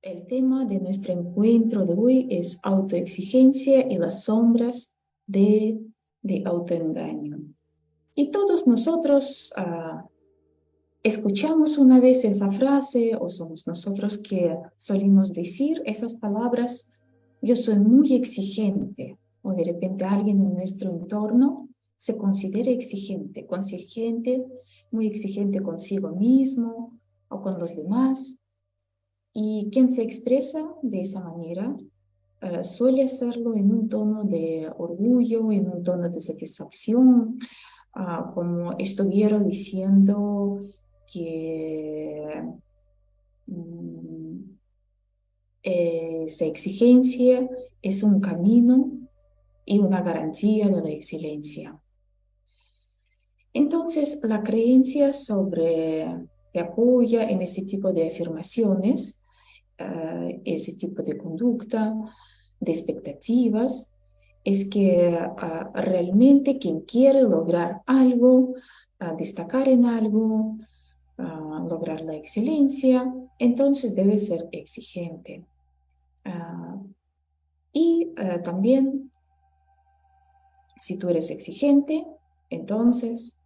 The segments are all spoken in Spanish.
El tema de nuestro encuentro de hoy es autoexigencia y las sombras de autoengaño. Y todos nosotros escuchamos una vez esa frase o somos nosotros que solimos decir esas palabras: yo soy muy exigente, o de repente alguien en nuestro entorno se considera exigente, muy exigente consigo mismo o con los demás. Y quien se expresa de esa manera suele hacerlo en un tono de orgullo, en un tono de satisfacción, como estuviera diciendo que esa exigencia es un camino y una garantía de la excelencia. Entonces, la creencia que apoya en ese tipo de afirmaciones, ese tipo de conducta, de expectativas, es que realmente quien quiere lograr algo, destacar en algo, lograr la excelencia, entonces debe ser exigente. Y también, si tú eres exigente, entonces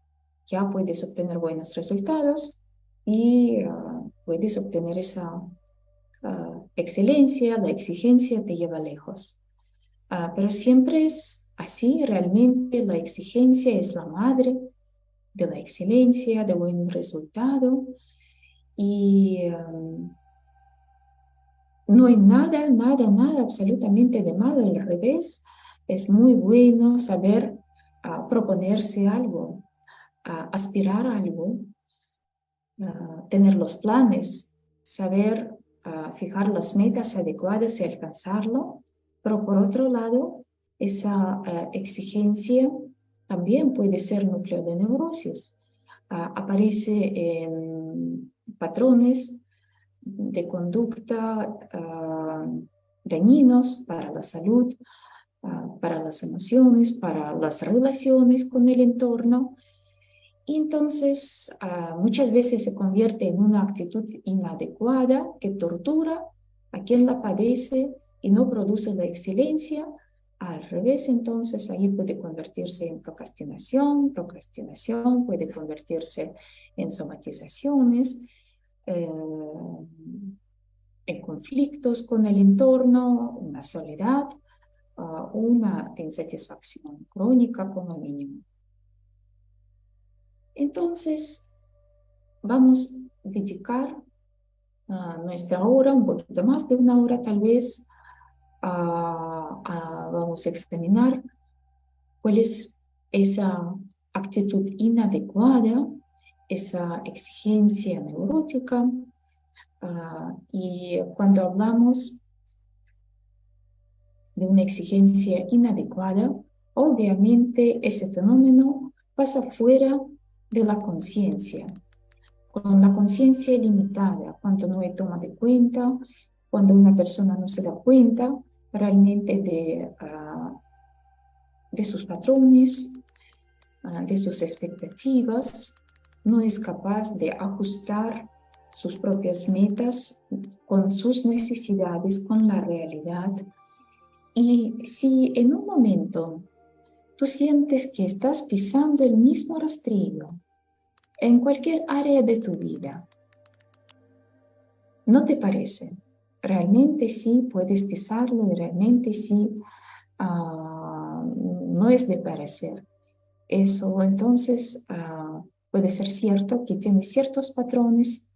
ya puedes obtener buenos resultados y puedes obtener esa excelencia. La exigencia te lleva lejos. Pero siempre es así. Realmente la exigencia es la madre de la excelencia, de buen resultado. Y no hay nada, absolutamente de malo. Al revés, es muy bueno saber proponerse algo, aspirar a algo, tener los planes, saber fijar las metas adecuadas y alcanzarlo. Pero por otro lado, esa exigencia también puede ser núcleo de neurosis. Aparece en patrones de conducta dañinos para la salud, para las emociones, para las relaciones con el entorno. Y entonces muchas veces se convierte en una actitud inadecuada que tortura a quien la padece y no produce la excelencia. Al revés, entonces ahí puede convertirse en procrastinación puede convertirse en somatizaciones, en conflictos con el entorno, una soledad, una insatisfacción crónica como mínimo. Entonces, vamos a dedicar nuestra hora, un poquito más de una hora tal vez, vamos a examinar cuál es esa actitud inadecuada, esa exigencia neurótica. Y cuando hablamos de una exigencia inadecuada, obviamente ese fenómeno pasa fuera de la conciencia. Con la conciencia limitada, cuando no hay toma de cuenta, cuando una persona no se da cuenta realmente de sus patrones, de sus expectativas, no es capaz de ajustar sus propias metas con sus necesidades, con la realidad. Y si en un momento tú sientes que estás pisando el mismo rastrillo en cualquier área de tu vida, ¿no te parece? Realmente sí puedes pisarlo y realmente sí no es de parecer. Eso entonces puede ser cierto que tienes ciertos patrones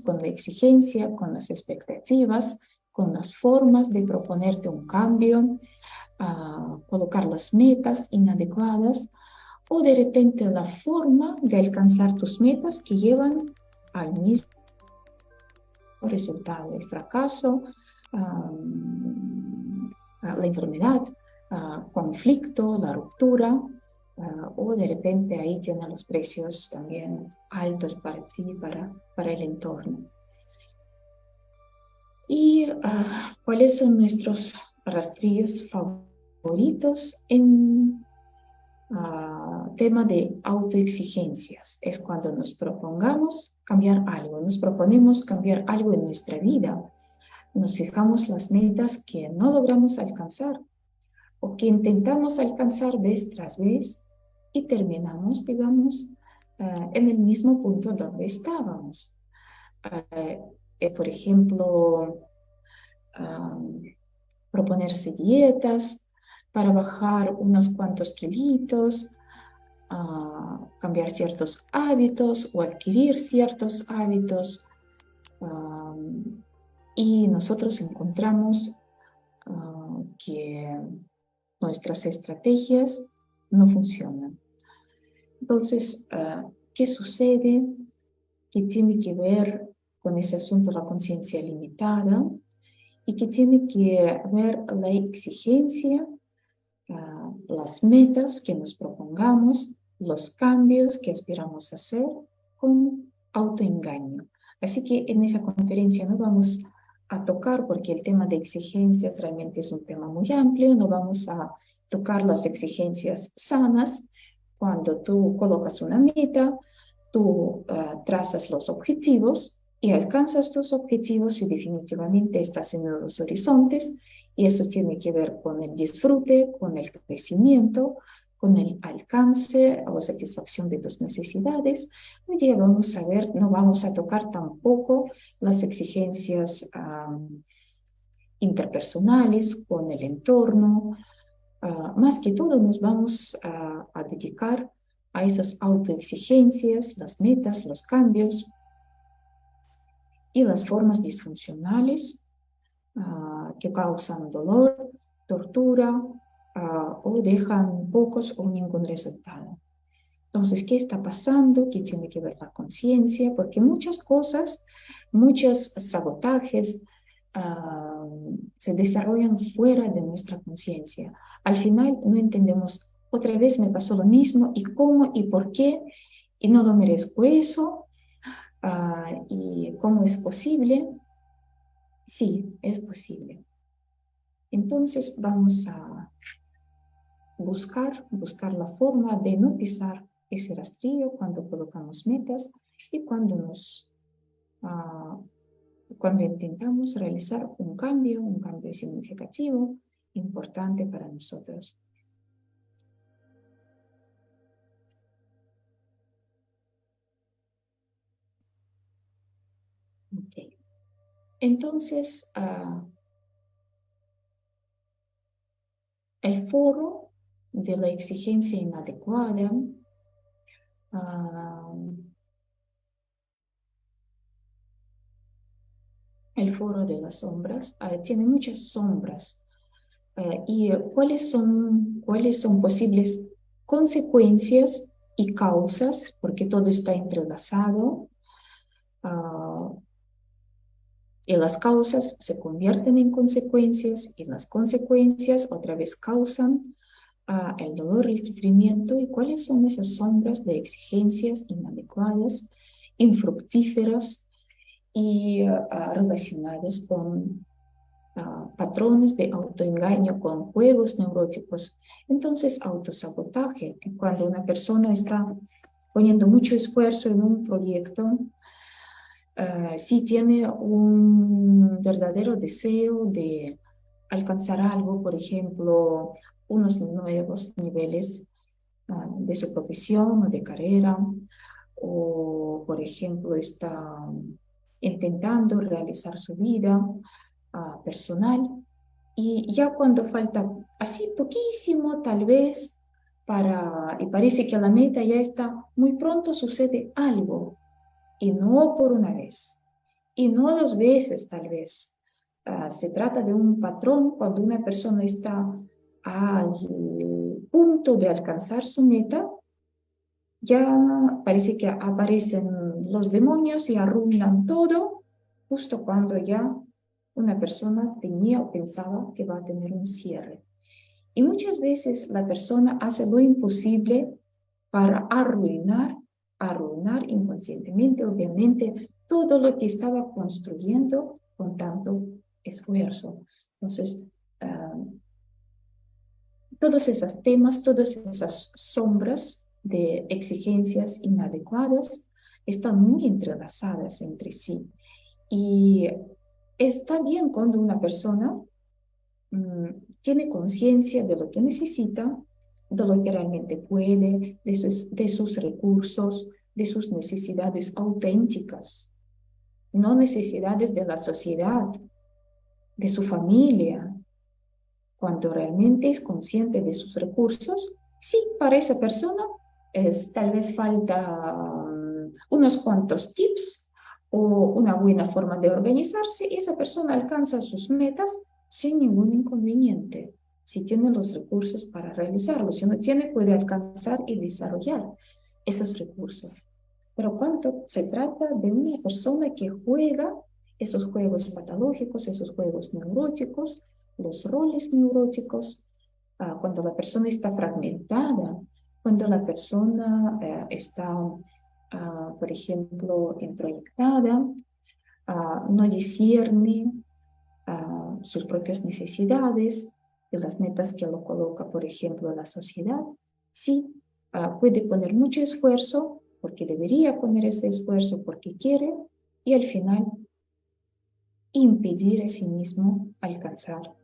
con la exigencia, con las expectativas, con las formas de proponerte un cambio, colocar las metas inadecuadas, o de repente la forma de alcanzar tus metas que llevan al mismo resultado, el fracaso, la enfermedad, conflicto, la ruptura, o de repente ahí tienen los precios también altos para ti, para el entorno. ¿Y cuáles son nuestros rastrillos favoritos en tema de autoexigencias. Es cuando nos propongamos cambiar algo, nos proponemos cambiar algo en nuestra vida, nos fijamos las metas que no logramos alcanzar o que intentamos alcanzar vez tras vez y terminamos, digamos, en el mismo punto donde estábamos. Por ejemplo, proponerse dietas para bajar unos cuantos kilitos, cambiar ciertos hábitos o adquirir ciertos hábitos, y nosotros encontramos que nuestras estrategias no funcionan. Entonces, ¿qué sucede? Que tiene que ver con ese asunto de la conciencia limitada y que tiene que ver la exigencia, las metas que nos propongamos, los cambios que aspiramos a hacer con autoengaño. Así que en esa conferencia no vamos a tocar, porque el tema de exigencias realmente es un tema muy amplio, no vamos a tocar las exigencias sanas. Cuando tú colocas una meta, tú trazas los objetivos y alcanzas tus objetivos y definitivamente estás en nuevos horizontes, y eso tiene que ver con el disfrute, con el crecimiento, con el alcance o satisfacción de tus necesidades. Hoy día vamos a ver, no vamos a tocar tampoco las exigencias interpersonales con el entorno. Más que todo nos vamos a dedicar a esas autoexigencias, las metas, los cambios y las formas disfuncionales que causan dolor, tortura o dejan pocos o ningún resultado. Entonces, ¿qué está pasando? ¿Qué tiene que ver la conciencia? Porque muchas cosas, muchos sabotajes se desarrollan fuera de nuestra conciencia. Al final no entendemos, otra vez me pasó lo mismo, y cómo, y por qué, y no lo merezco eso, y cómo es posible. Sí, es posible. Entonces vamos a buscar la forma de no pisar ese rastrillo cuando colocamos metas y cuando intentamos realizar un cambio significativo, importante para nosotros. Okay. Entonces, el foro de la exigencia inadecuada el foro de las sombras tiene muchas sombras. ¿Y cuáles son posibles consecuencias y causas? Porque todo está entrelazado. Y las causas se convierten en consecuencias, y las consecuencias otra vez causan el dolor y el sufrimiento. ¿Y cuáles son esas sombras de exigencias inadecuadas, infructíferas y relacionadas con patrones de autoengaño, con juegos neuróticos? Entonces, autosabotaje. Cuando una persona está poniendo mucho esfuerzo en un proyecto, si tiene un verdadero deseo de alcanzar algo, por ejemplo, unos nuevos niveles de su profesión o de carrera, o por ejemplo está intentando realizar su vida personal, y ya cuando falta así poquísimo tal vez y parece que la meta ya está, muy pronto sucede algo, y no por una vez, y no dos veces tal vez. Se trata de un patrón. Cuando una persona está al punto de alcanzar su meta, ya parece que aparecen los demonios y arruinan todo, justo cuando ya una persona tenía o pensaba que va a tener un cierre. Y muchas veces la persona hace lo imposible para arruinar inconscientemente, obviamente, todo lo que estaba construyendo con tanto esfuerzo. Entonces, todos esos temas, todas esas sombras de exigencias inadecuadas están muy entrelazadas entre sí. Y está bien cuando una persona tiene conciencia de lo que necesita, de lo que realmente puede, de sus recursos, de sus necesidades auténticas, no necesidades de la sociedad, de su familia. Cuando realmente es consciente de sus recursos, sí, para esa persona tal vez falta unos cuantos tips o una buena forma de organizarse y esa persona alcanza sus metas sin ningún inconveniente. Si tiene los recursos para realizarlo, si no tiene, puede alcanzar y desarrollar esos recursos. Pero cuando se trata de una persona que juega esos juegos patológicos, esos juegos neuróticos, los roles neuróticos, cuando la persona está fragmentada, cuando la persona está, por ejemplo, introyectada, no discierne sus propias necesidades y las metas que lo coloca, por ejemplo, la sociedad, sí puede poner mucho esfuerzo, porque debería poner ese esfuerzo, porque quiere, y al final impedir a sí mismo alcanzar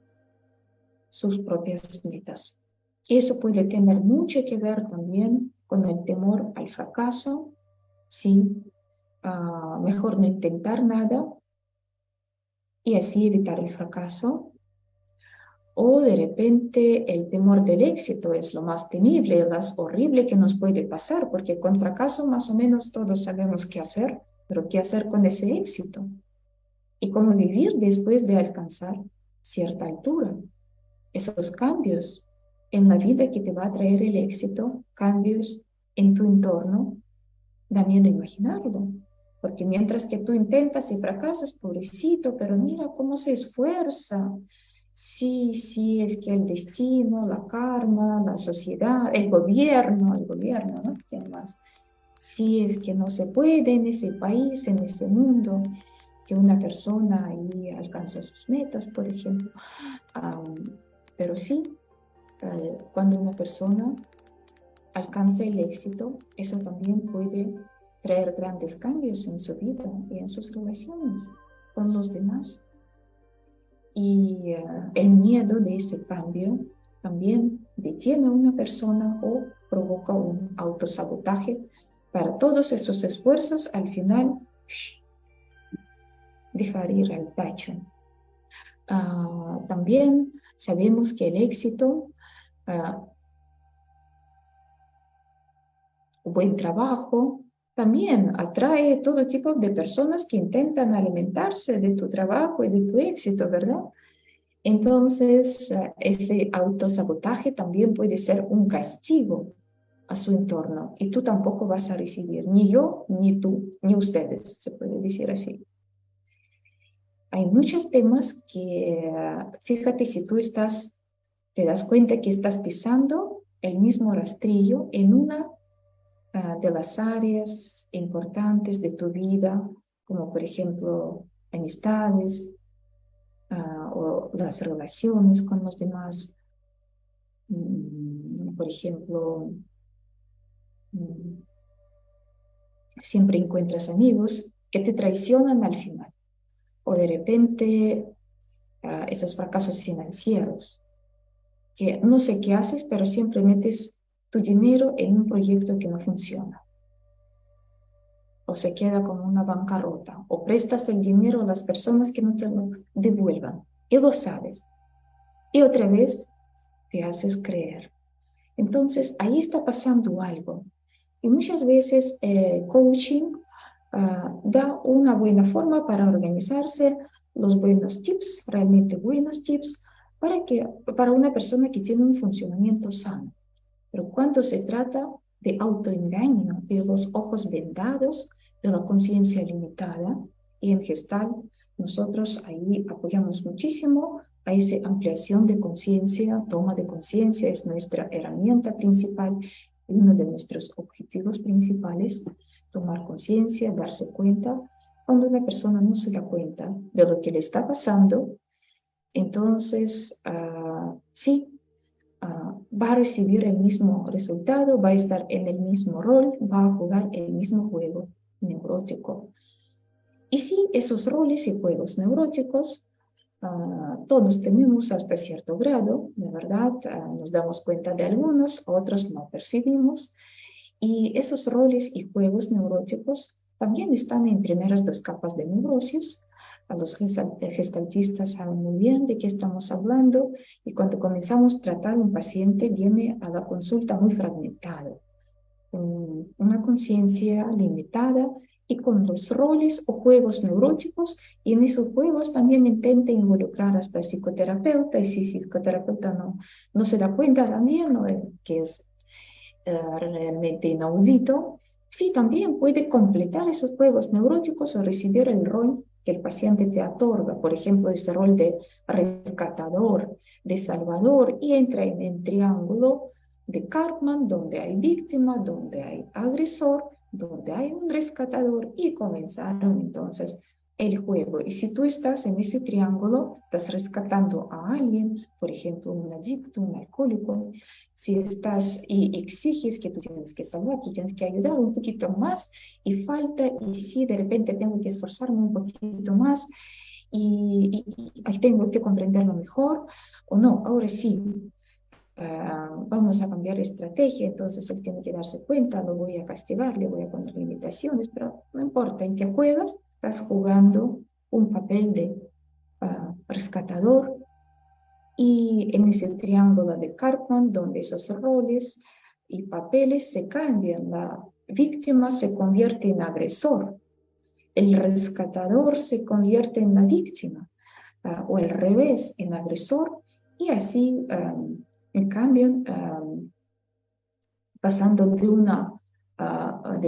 sus propias metas. Y eso puede tener mucho que ver también con el temor al fracaso, sí, mejor no intentar nada y así evitar el fracaso. O de repente el temor del éxito es lo más temible, lo más horrible que nos puede pasar, porque con fracaso más o menos todos sabemos qué hacer, pero qué hacer con ese éxito y cómo vivir después de alcanzar cierta altura. Esos cambios en la vida que te va a traer el éxito, cambios en tu entorno, da miedo imaginarlo. Porque mientras que tú intentas y fracasas, pobrecito, pero mira cómo se esfuerza. Sí, sí, es que el destino, la karma, la sociedad, el gobierno, ¿no? ¿Quién más? Sí, es que no se puede en ese país, en ese mundo, que una persona ahí alcance sus metas, por ejemplo. Pero sí, cuando una persona alcanza el éxito, eso también puede traer grandes cambios en su vida y en sus relaciones con los demás. Y el miedo de ese cambio también detiene a una persona o provoca un autosabotaje para todos esos esfuerzos, al final dejar ir al tacho. También sabemos que el éxito, buen trabajo, también atrae todo tipo de personas que intentan alimentarse de tu trabajo y de tu éxito, ¿verdad? Entonces, ese autosabotaje también puede ser un castigo a su entorno y tú tampoco vas a recibir, ni yo, ni tú, ni ustedes, se puede decir así. Hay muchos temas que, fíjate, si tú te das cuenta que estás pisando el mismo rastrillo en una de las áreas importantes de tu vida, como por ejemplo amistades o las relaciones con los demás. Por ejemplo, siempre encuentras amigos que te traicionan al final, o de repente esos fracasos financieros, que no sé qué haces, pero siempre metes tu dinero en un proyecto que no funciona, o se queda como una bancarrota, o prestas el dinero a las personas que no te lo devuelvan, y lo sabes, y otra vez te haces creer. Entonces, ahí está pasando algo. Y muchas veces coaching da una buena forma para organizarse, los buenos tips, realmente buenos tips, para una persona que tiene un funcionamiento sano. Pero cuando se trata de autoengaño, de los ojos vendados, de la conciencia limitada, y en Gestalt nosotros ahí apoyamos muchísimo a esa ampliación de conciencia, toma de conciencia es nuestra herramienta principal y uno de nuestros objetivos principales, tomar conciencia, darse cuenta. Cuando una persona no se da cuenta de lo que le está pasando, entonces sí, va a recibir el mismo resultado, va a estar en el mismo rol, va a jugar el mismo juego neurótico. Y sí, esos roles y juegos neuróticos todos tenemos hasta cierto grado, de verdad, nos damos cuenta de algunos, otros no percibimos. Y esos roles y juegos neuróticos también están en primeras dos capas de neurosis. A los gestaltistas saben muy bien de qué estamos hablando y cuando comenzamos a tratar un paciente viene a la consulta muy fragmentado, con una conciencia limitada y con los roles o juegos neuróticos, y en esos juegos también intenta involucrar hasta el psicoterapeuta, y si el psicoterapeuta no se da cuenta también, ¿no? Que es realmente inaudito, sí también puede completar esos juegos neuróticos o recibir el rol que el paciente te otorga, por ejemplo, ese rol de rescatador, de salvador, y entra en el triángulo de Karpman, donde hay víctima, donde hay agresor, donde hay un rescatador, y comenzaron entonces el juego. Y si tú estás en ese triángulo, estás rescatando a alguien, por ejemplo, un adicto, un alcohólico, si estás y exiges que tú tienes que salvar, tú tienes que ayudar un poquito más y falta, y si de repente tengo que esforzarme un poquito más y tengo que comprenderlo mejor, o no, ahora sí, vamos a cambiar estrategia, entonces él tiene que darse cuenta, lo voy a castigar, le voy a poner limitaciones, pero no importa en qué juegas, estás jugando un papel de rescatador, y en ese triángulo de Karpman, donde esos roles y papeles se cambian, la víctima se convierte en agresor, el rescatador se convierte en la víctima, o al revés, en agresor, y así cambian, pasando de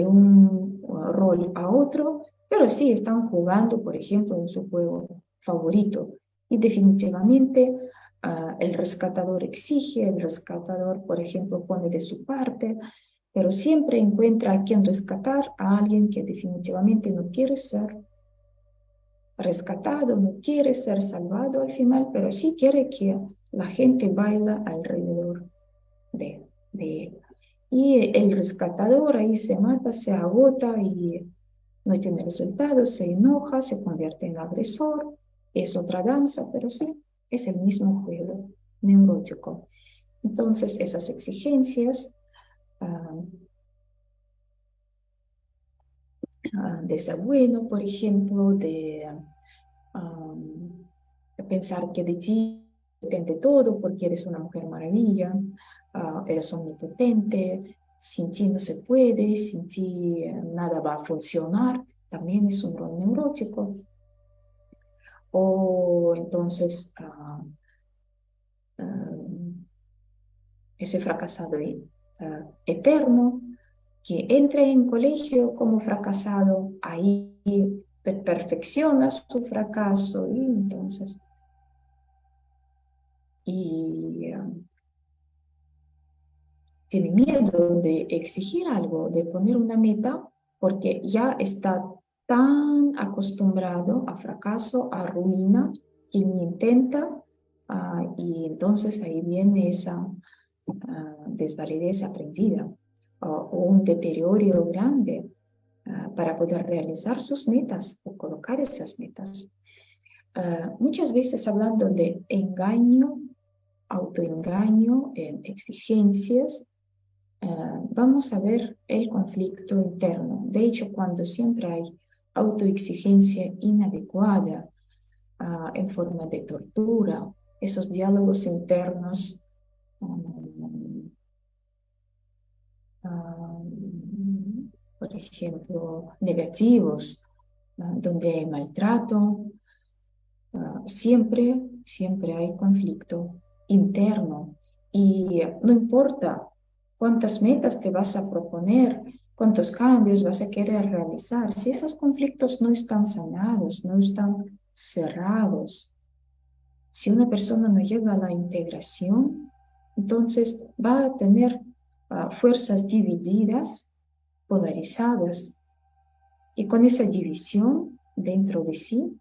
un rol a otro, pero sí están jugando, por ejemplo, en su juego favorito. Y definitivamente el rescatador exige, el rescatador, por ejemplo, pone de su parte, pero siempre encuentra a quien rescatar, a alguien que definitivamente no quiere ser rescatado, no quiere ser salvado al final, pero sí quiere que la gente baila alrededor de él. Y el rescatador ahí se mata, se agota y no tiene resultados, se enoja, se convierte en agresor, es otra danza, pero sí, es el mismo juego neurótico. Entonces, esas exigencias de ser bueno, por ejemplo, de pensar que de ti depende todo porque eres una mujer maravilla, eres omnipotente, sin ti no se puede, sin ti nada va a funcionar, también es un rol neurótico. O entonces ese fracasado eterno que entra en colegio como fracasado, ahí perfecciona su fracaso y entonces tiene miedo de exigir algo, de poner una meta, porque ya está tan acostumbrado a fracaso, a ruina, que ni intenta, y entonces ahí viene esa desvalidez aprendida, o un deterioro grande para poder realizar sus metas o colocar esas metas. Muchas veces hablando de engaño, autoengaño, exigencias, vamos a ver el conflicto interno. De hecho, cuando siempre hay autoexigencia inadecuada en forma de tortura, esos diálogos internos por ejemplo, negativos, donde hay maltrato, siempre hay conflicto interno. Y no importa cuántas metas te vas a proponer, cuántos cambios vas a querer realizar, si esos conflictos no están sanados, no están cerrados, si una persona no llega a la integración, entonces va a tener fuerzas divididas, polarizadas, y con esa división dentro de sí,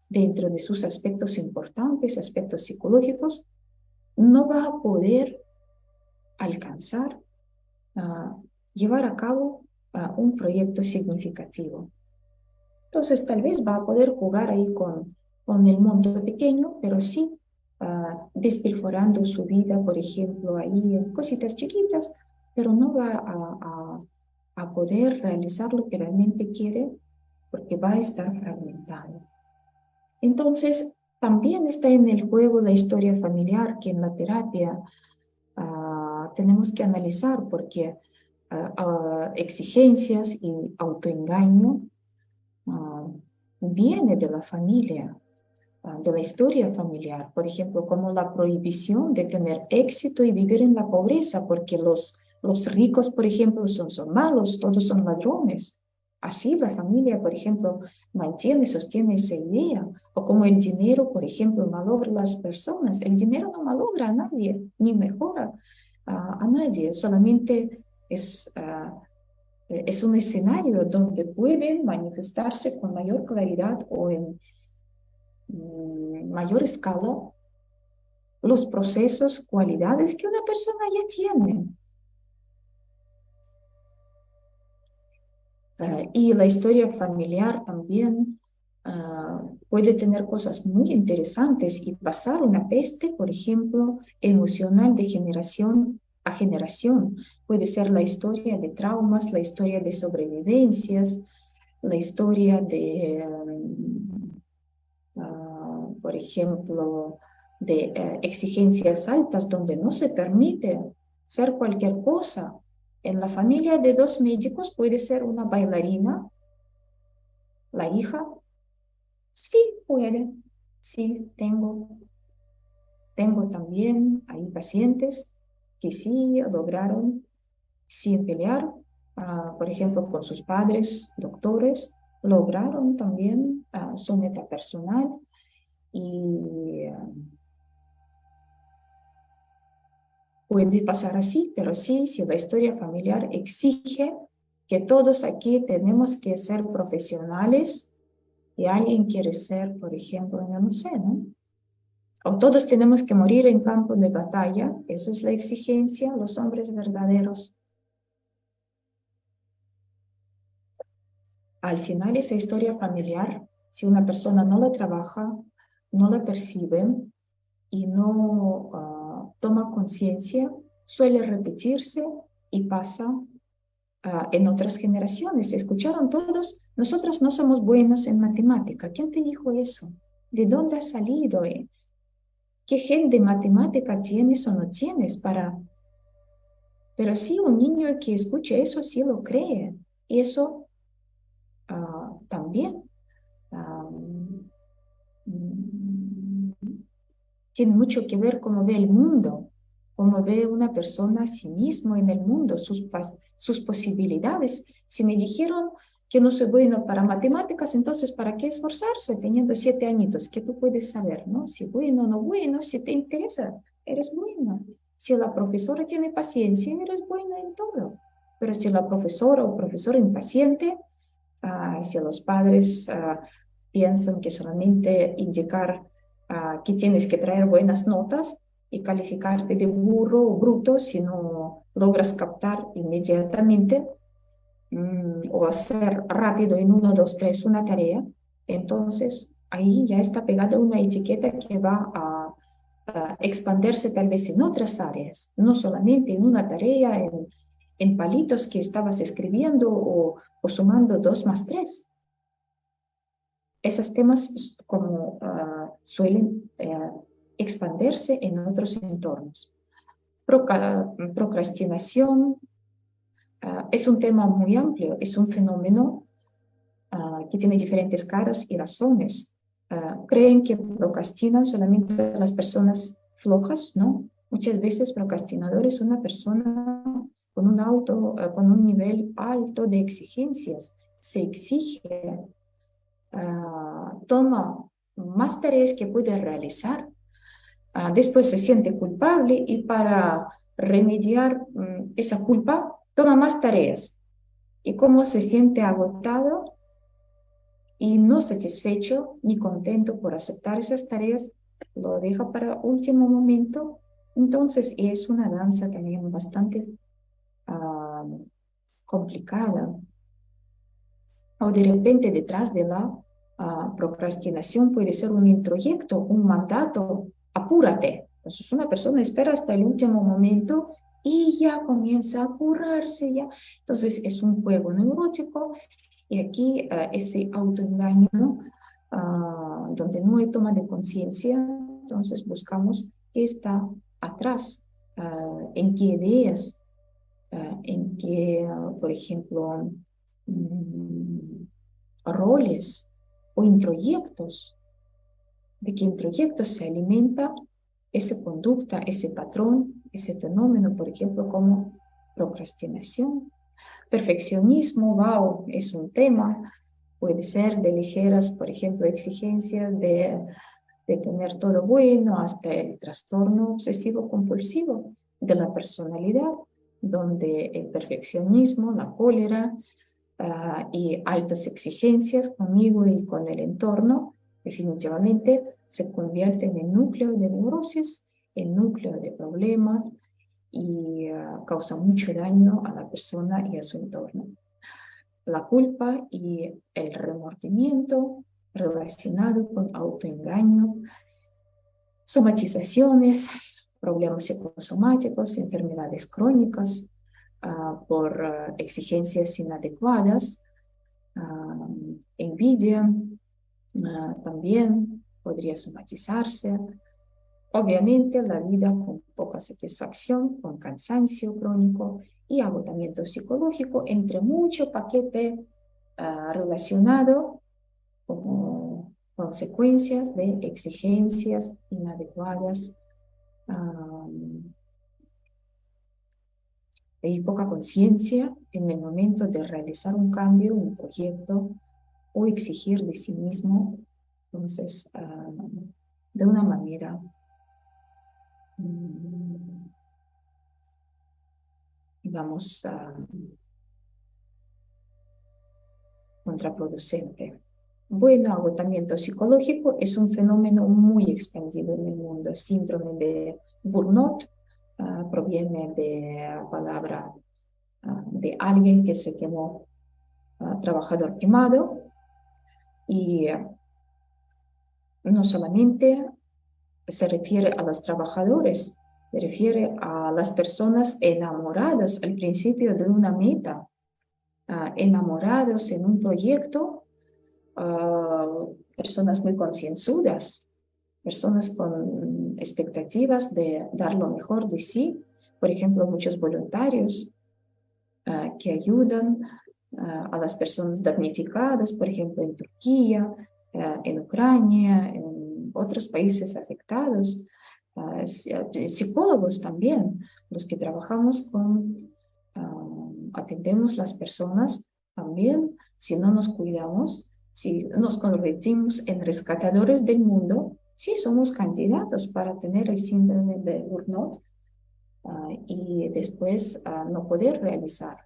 dentro de sus aspectos importantes, aspectos psicológicos, no va a poder alcanzar, llevar a cabo un proyecto significativo. Entonces, tal vez va a poder jugar ahí con el mundo pequeño, pero sí despilfarrando su vida, por ejemplo, ahí en cositas chiquitas, pero no va a poder realizar lo que realmente quiere porque va a estar fragmentado. Entonces, también está en el juego la historia familiar que en la terapia tenemos que analizar porque exigencias y autoengaño viene de la familia, de la historia familiar, por ejemplo, como la prohibición de tener éxito y vivir en la pobreza, porque los ricos, por ejemplo, son malos, todos son ladrones. Así la familia, por ejemplo, mantiene, sostiene esa idea, o como el dinero, por ejemplo, malogra a las personas. El dinero no malogra a nadie, ni mejora a nadie, solamente es un escenario donde pueden manifestarse con mayor claridad o en mayor escala los procesos, cualidades que una persona ya tiene. Y la historia familiar también puede tener cosas muy interesantes y pasar una peste, por ejemplo, emocional de generación a generación. Puede ser la historia de traumas, la historia de sobrevivencias, la historia de, por ejemplo, de exigencias altas donde no se permite ser cualquier cosa. En la familia de dos médicos puede ser una bailarina, la hija. Sí, puede. Sí, tengo también ahí pacientes que sí lograron, sin pelear, por ejemplo, con sus padres, doctores, lograron también su meta personal y puede pasar así, pero sí, si la historia familiar exige que todos aquí tenemos que ser profesionales y alguien quiere ser, por ejemplo, no sé, ¿no? O todos tenemos que morir en campo de batalla, eso es la exigencia, los hombres verdaderos. Al final, esa historia familiar, si una persona no la trabaja, no la percibe y no toma conciencia, suele repetirse y pasa en otras generaciones. ¿Escucharon todos? Nosotros no somos buenos en matemática. ¿Quién te dijo eso? ¿De dónde ha salido? ¿Qué gen de matemática tienes o no tienes para...? Pero sí, un niño que escuche eso sí lo cree. Y eso también tiene mucho que ver cómo ve el mundo, cómo ve una persona a sí mismo en el mundo, sus posibilidades. Si me dijeron que no soy bueno para matemáticas, entonces ¿para qué esforzarse teniendo 7 añitos? ¿Qué tú puedes saber, no? Si bueno o no bueno, si te interesa, eres bueno. Si la profesora tiene paciencia, eres bueno en todo. Pero si la profesora o profesor impaciente, si los padres piensan que solamente indicar que tienes que traer buenas notas y calificarte de burro o bruto si no logras captar inmediatamente o hacer rápido en 1, 2, 3 una tarea, entonces ahí ya está pegada una etiqueta que va a expandirse tal vez en otras áreas, no solamente en una tarea, en palitos que estabas escribiendo o sumando 2 más 3. Esos temas como suelen expandirse en otros entornos. Procrastinación es un tema muy amplio, es un fenómeno que tiene diferentes caras y razones. Creen que procrastinan solamente las personas flojas, ¿no? Muchas veces procrastinador es una persona con un nivel alto de exigencias. Se exige, toma más tareas que puede realizar, después se siente culpable y para remediar esa culpa toma más tareas. Y como se siente agotado y no satisfecho ni contento por aceptar esas tareas, lo deja para último momento Entonces es una danza también bastante complicada. O de repente detrás de la procrastinación puede ser un introyecto, un mandato, apúrate. Entonces una persona espera hasta el último momento y ya comienza a apurarse ya. Entonces es un juego neurótico y aquí ese autoengaño donde no hay toma de conciencia, entonces buscamos qué está atrás, en qué ideas, en qué, por ejemplo, roles o introyectos, de qué introyectos se alimenta esa conducta, ese patrón, ese fenómeno, por ejemplo, como procrastinación. Perfeccionismo, wow, es un tema, puede ser de ligeras, por ejemplo, exigencias de tener todo bueno hasta el trastorno obsesivo compulsivo de la personalidad, donde el perfeccionismo, la cólera y altas exigencias conmigo y con el entorno definitivamente se convierten en núcleo de neurosis, en núcleo de problemas y causa mucho daño a la persona y a su entorno. La culpa y el remordimiento relacionado con autoengaño, somatizaciones, problemas psicosomáticos, enfermedades crónicas por exigencias inadecuadas, envidia también podría somatizarse. Obviamente la vida con poca satisfacción, con cansancio crónico y agotamiento psicológico, entre mucho paquete relacionado como consecuencias de exigencias inadecuadas y poca conciencia en el momento de realizar un cambio, un proyecto o exigir de sí mismo. Entonces, de una manera digamos, contraproducente. Bueno, agotamiento psicológico es un fenómeno muy expandido en el mundo. El síndrome de burnout proviene de la palabra de alguien que se quemó, trabajador quemado, y no solamente se refiere a los trabajadores, se refiere a las personas enamoradas al principio de una meta, enamorados en un proyecto, personas muy concienzudas, personas con expectativas de dar lo mejor de sí. Por ejemplo, muchos voluntarios que ayudan a las personas damnificadas, por ejemplo, en Turquía, en Ucrania, en otros países afectados. Psicólogos también, los que trabajamos con, atendemos las personas también, si no nos cuidamos, si nos convertimos en rescatadores del mundo, sí somos candidatos para tener el síndrome de burnout y después no poder realizar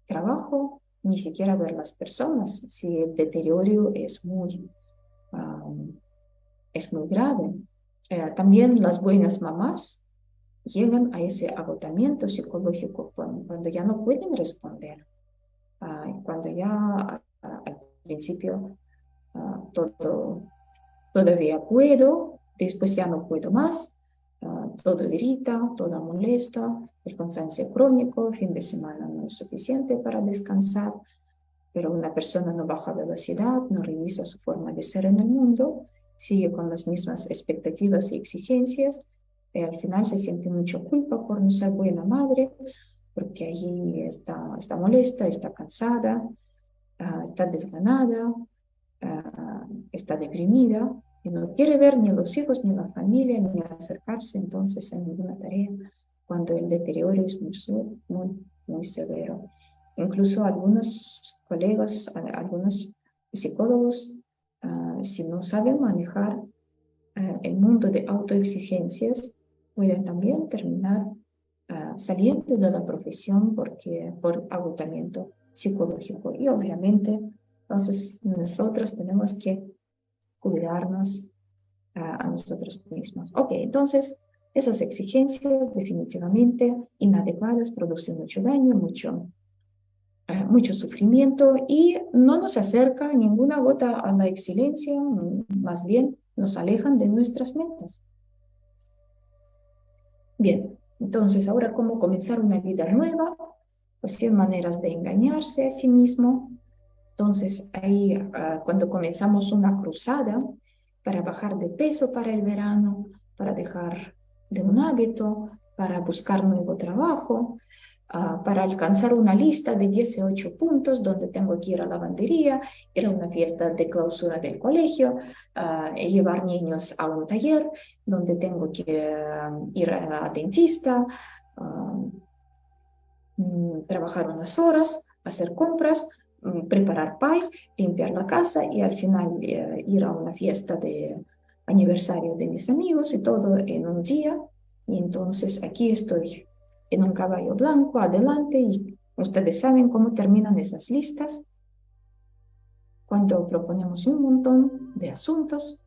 trabajo, ni siquiera ver las personas, si el deterioro es muy grave. También las buenas mamás llegan a ese agotamiento psicológico cuando ya no pueden responder, cuando ya al principio todavía puedo, después ya no puedo más, todo irrita, todo molesta, el cansancio crónico, fin de semana no es suficiente para descansar, pero una persona no baja velocidad, no revisa su forma de ser en el mundo, sigue con las mismas expectativas y exigencias, y al final se siente mucha culpa por no ser buena madre, porque allí está molesta, está cansada, está desganada, está deprimida, y no quiere ver ni a los hijos, ni a la familia, ni acercarse entonces a ninguna tarea, cuando el deterioro es muy severo. Incluso algunos colegas, algunos psicólogos, si no saben manejar el mundo de autoexigencias, pueden también terminar saliendo de la profesión por agotamiento psicológico. Y obviamente, entonces nosotros tenemos que cuidarnos a nosotros mismos. Ok, entonces Esas exigencias definitivamente inadecuadas producen mucho daño, mucho sufrimiento y no nos acerca ninguna gota a la excelencia, más bien nos alejan de nuestras metas. Bien, entonces ahora cómo comenzar una vida nueva, pues 100 maneras de engañarse a sí mismo. Entonces ahí cuando comenzamos una cruzada para bajar de peso para el verano, para dejar de un hábito, para buscar nuevo trabajo, para alcanzar una lista de 18 puntos donde tengo que ir a la lavandería, ir a una fiesta de clausura del colegio, llevar niños a un taller donde tengo que ir a la dentista, trabajar unas horas, hacer compras, preparar pie, limpiar la casa y al final ir a una fiesta de aniversario de mis amigos y todo en un día. Y entonces aquí estoy en un caballo blanco adelante y ustedes saben cómo terminan esas listas cuando proponemos un montón de asuntos,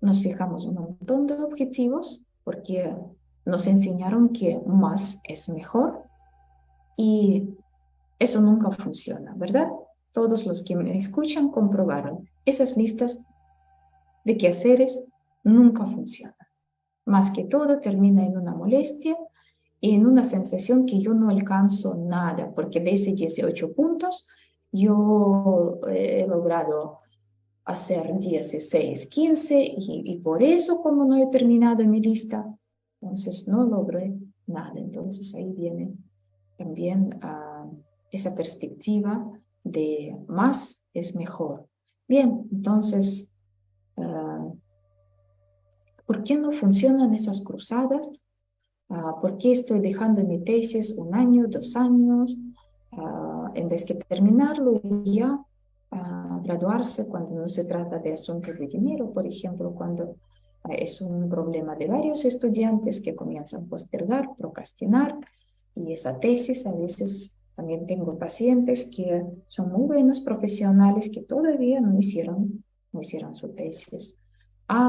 nos fijamos un montón de objetivos porque nos enseñaron que más es mejor y eso nunca funciona, ¿verdad? Todos los que me escuchan comprobaron. Esas listas de quehaceres nunca funcionan. Más que todo termina en una molestia y en una sensación que yo no alcanzo nada, porque de esos 18 puntos yo he logrado hacer 16, 15 y por eso como no he terminado mi lista, entonces no logré nada. Entonces ahí viene también esa perspectiva de más es mejor. Bien, entonces, ¿por qué no funcionan esas cruzadas? ¿Por qué estoy dejando mi tesis 1 año, 2 años, en vez de terminarlo y ya graduarse cuando no se trata de asuntos de dinero, por ejemplo, cuando es un problema de varios estudiantes que comienzan a postergar, procrastinar, y esa tesis a veces también tengo pacientes que son muy buenos profesionales que todavía no hicieron su tesis.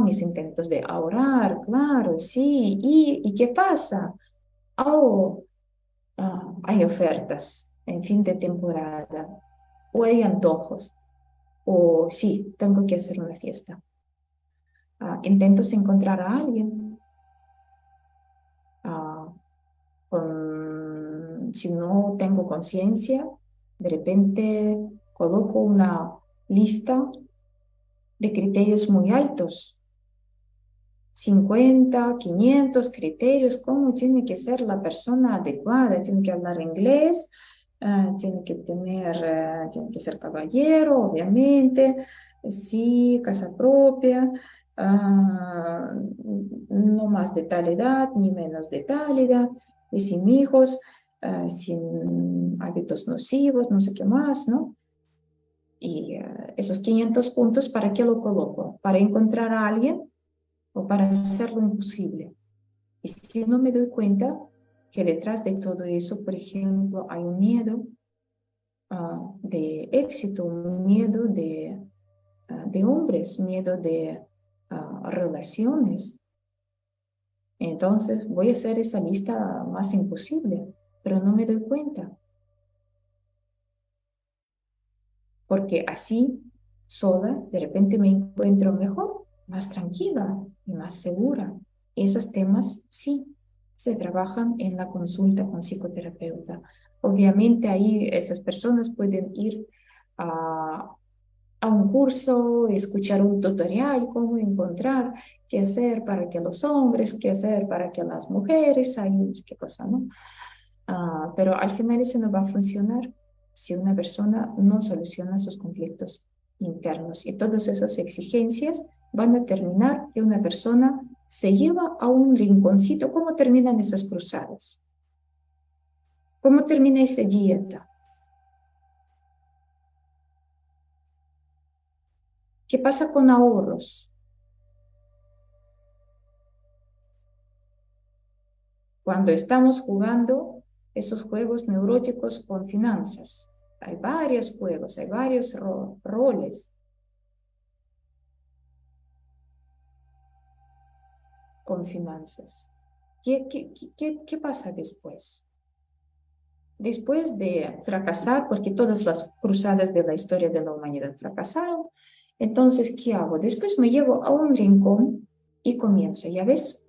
Mis intentos de ahorrar, claro, sí. ¿Y qué pasa? Oh, hay ofertas en fin de temporada, o hay antojos, o sí, tengo que hacer una fiesta. Intentos encontrar a alguien. Ah, si no tengo conciencia, de repente coloco una lista de criterios muy altos. 50, 500 criterios, cómo tiene que ser la persona adecuada, tiene que hablar inglés, tiene tiene que ser caballero, obviamente, sí, casa propia, no más de tal edad, ni menos de tal edad, y sin hijos, sin hábitos nocivos, no sé qué más, ¿no? Y esos 500 puntos, ¿para qué lo coloco? Para encontrar a alguien o para hacer lo imposible. Y si no me doy cuenta que detrás de todo eso, por ejemplo, hay un miedo de éxito, un miedo de hombres, miedo de relaciones. Entonces voy a hacer esa lista más imposible, pero no me doy cuenta, porque así, sola, de repente me encuentro mejor, más tranquila y más segura. Y esos temas sí se trabajan en la consulta con psicoterapeuta. Obviamente ahí esas personas pueden ir a un curso, escuchar un tutorial, cómo encontrar qué hacer para que los hombres, qué hacer para que las mujeres, hay qué cosa, ¿no? Pero al final eso no va a funcionar si una persona no soluciona sus conflictos internos y todas esas exigencias van a terminar que una persona se lleva a un rinconcito. ¿Cómo terminan esas cruzadas? ¿Cómo termina esa dieta? ¿Qué pasa con ahorros? Cuando estamos jugando esos juegos neuróticos con finanzas. Hay varios juegos, hay varios roles con finanzas. ¿Qué pasa después? Después de fracasar, porque todas las cruzadas de la historia de la humanidad fracasaron, entonces, ¿qué hago? Después me llevo a un rincón y comienzo, ¿ya ves?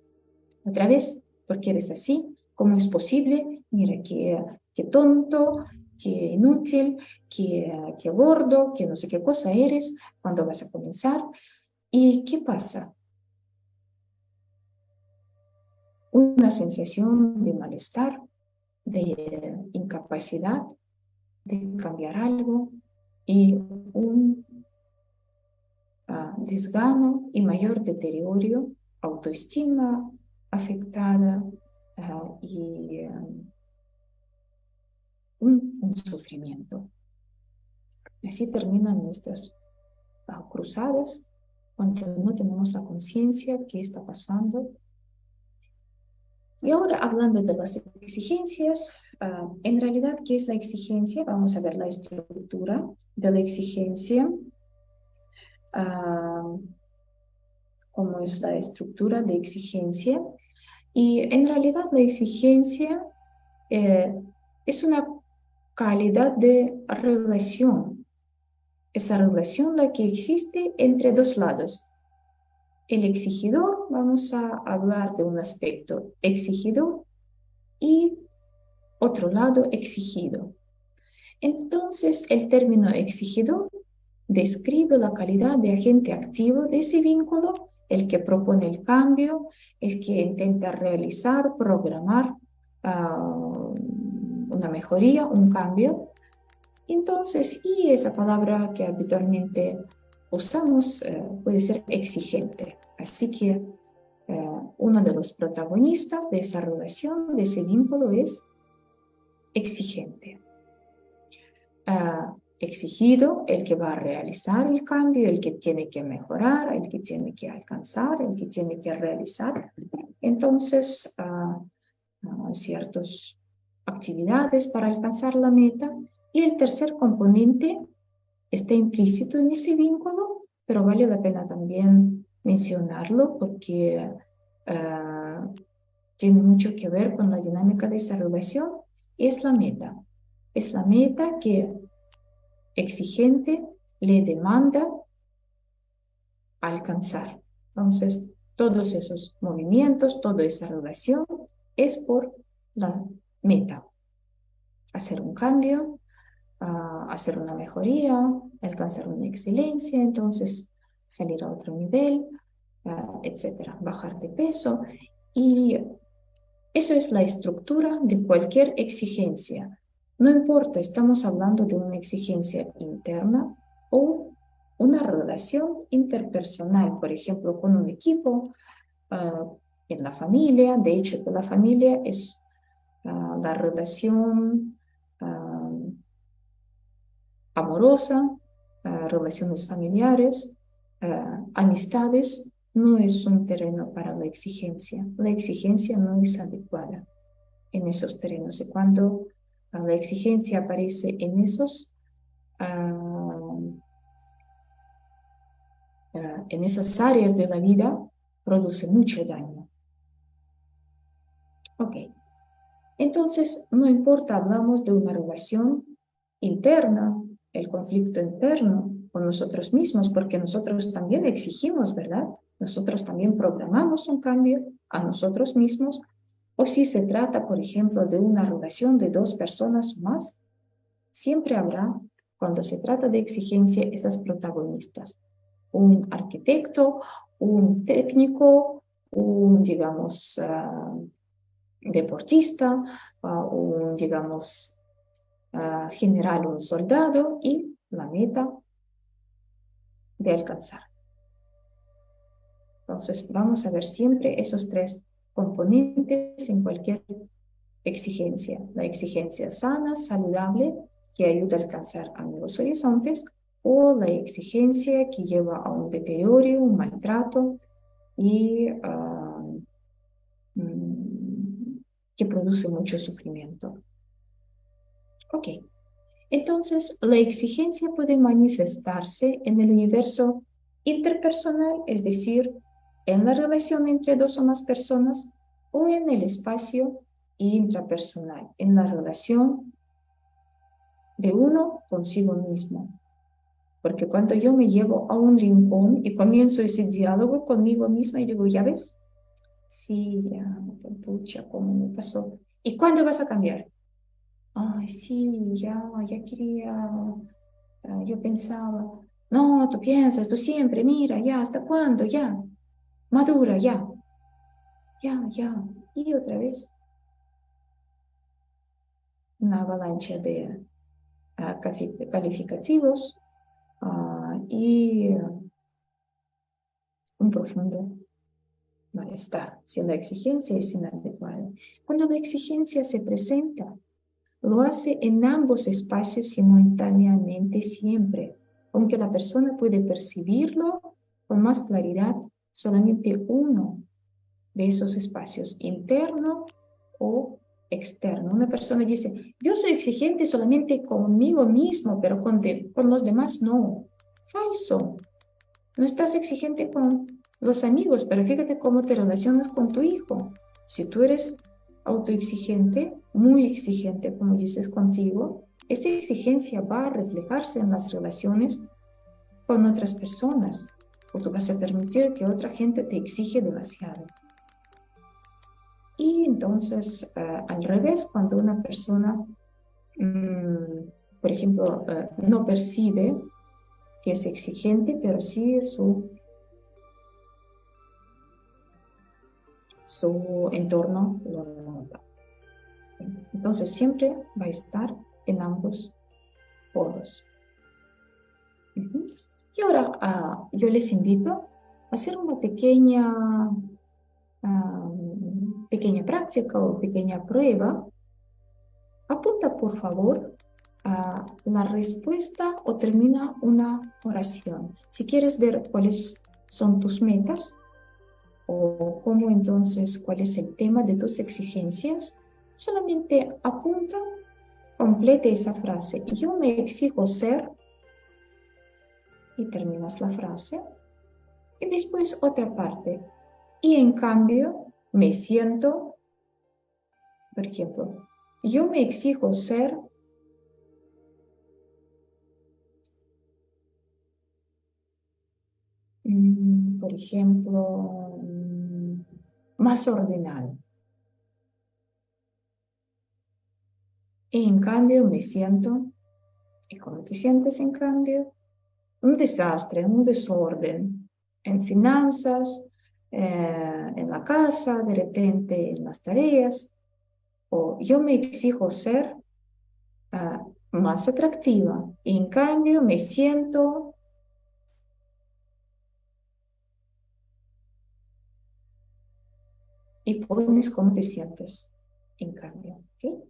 Otra vez, porque eres así, ¿cómo es posible? Mira, qué tonto, qué inútil, qué gordo, qué no sé qué cosa eres, cuando vas a comenzar. ¿Y qué pasa? Una sensación de malestar, de incapacidad de cambiar algo y un desgano y mayor deterioro, autoestima afectada y un sufrimiento. Así terminan nuestras cruzadas cuando no tenemos la conciencia de qué está pasando. Y ahora hablando de las exigencias, en realidad, ¿qué es la exigencia? Vamos a ver la estructura de la exigencia. Cómo es la estructura de exigencia. Y en realidad la exigencia es una calidad de relación. Esa relación la que existe entre dos lados. El exigidor, vamos a hablar de un aspecto exigidor y otro lado exigido. Entonces, el término exigidor describe la calidad de agente activo de ese vínculo, el que propone el cambio, es que intenta realizar, programar una mejoría, un cambio. Entonces, y esa palabra que habitualmente usamos puede ser exigente. Así que uno de los protagonistas de esa relación, de ese vínculo, es exigente. Exigido, el que va a realizar el cambio, el que tiene que mejorar, el que tiene que alcanzar, el que tiene que realizar. Entonces, ciertas actividades para alcanzar la meta. Y el tercer componente está implícito en ese vínculo, pero vale la pena también mencionarlo porque tiene mucho que ver con la dinámica de esa relación, es la meta. Es la meta que exigente le demanda alcanzar. Entonces, todos esos movimientos, toda esa relación es por la meta. Hacer un cambio, hacer una mejoría, alcanzar una excelencia, entonces salir a otro nivel, etcétera, bajar de peso. Y eso es la estructura de cualquier exigencia. No importa, estamos hablando de una exigencia interna o una relación interpersonal, por ejemplo, con un equipo, en la familia. De hecho, la familia es la relación amorosa, relaciones familiares, amistades. No es un terreno para la exigencia. La exigencia no es adecuada en esos terrenos. Y cuando la exigencia aparece en esas áreas de la vida, produce mucho daño. Ok. Entonces, no importa, hablamos de una relación interna, el conflicto interno con nosotros mismos, porque nosotros también exigimos, ¿verdad? Nosotros también programamos un cambio a nosotros mismos. O si se trata, por ejemplo, de una relación de dos personas o más, siempre habrá, cuando se trata de exigencia, esas protagonistas. Un arquitecto, un técnico, un, digamos, deportista, un, digamos, general, un soldado y la meta de alcanzar. Entonces, vamos a ver siempre esos tres componentes en cualquier exigencia. La exigencia sana, saludable, que ayuda a alcanzar a nuevos horizontes, o la exigencia que lleva a un deterioro, un maltrato y que produce mucho sufrimiento. Ok, entonces la exigencia puede manifestarse en el universo interpersonal, es decir, en la relación entre dos o más personas, o en el espacio intrapersonal, en la relación de uno consigo mismo. Porque cuando yo me llevo a un rincón y comienzo ese diálogo conmigo misma y digo, ¿ya ves? Sí, ya, pucha, ¿cómo me pasó? ¿Y cuándo vas a cambiar? Ay, sí, ya quería, yo pensaba. No, tú piensas, tú siempre, mira, ya, ¿hasta cuándo? Ya, madura, ya. Y otra vez, una avalancha de calificativos y un profundo malestar, si la exigencia es inadecuada. Cuando la exigencia se presenta, lo hace en ambos espacios simultáneamente siempre, aunque la persona puede percibirlo con más claridad solamente uno de esos espacios, interno o externo. Una persona dice, yo soy exigente solamente conmigo mismo, pero con los demás no. Falso. No estás exigente con los amigos, pero fíjate cómo te relacionas con tu hijo. Si tú eres autoexigente, muy exigente, como dices contigo, esa exigencia va a reflejarse en las relaciones con otras personas, o tú vas a permitir que otra gente te exige demasiado. Y entonces, al revés, cuando una persona, por ejemplo, no percibe que es exigente, pero sí su entorno lo nota. Entonces, siempre va a estar en ambos polos. Y ahora yo les invito a hacer una pequeña práctica o pequeña prueba. Apunta, por favor, la respuesta o termina una oración. Si quieres ver cuáles son tus metas o cómo entonces, cuál es el tema de tus exigencias, solamente apunta, complete esa frase. Yo me exijo ser, y terminas la frase. Y después otra parte. Y en cambio, me siento, por ejemplo, yo me exijo ser por ejemplo, más ordenado. Y en cambio me siento, ¿y cómo te sientes en cambio? Un desastre, un desorden en finanzas, en la casa, de repente en las tareas. O yo me exijo ser más atractiva. Y en cambio me siento y pones cómo te sientes en cambio. ¿Okay?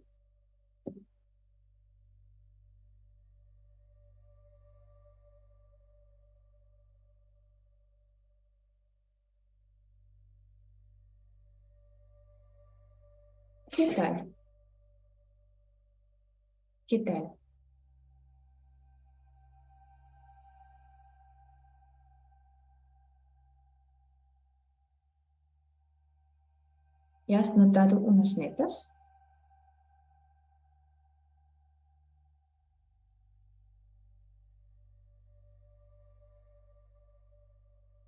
¿Qué tal? ¿Qué tal? ¿Ya has notado unas metas?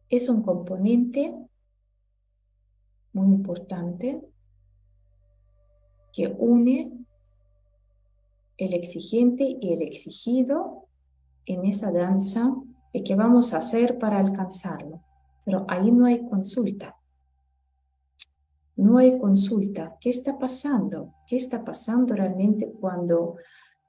Es un componente muy importante que une el exigente y el exigido en esa danza de qué vamos a hacer para alcanzarlo. Pero ahí no hay consulta. No hay consulta. ¿Qué está pasando? ¿Qué está pasando realmente cuando,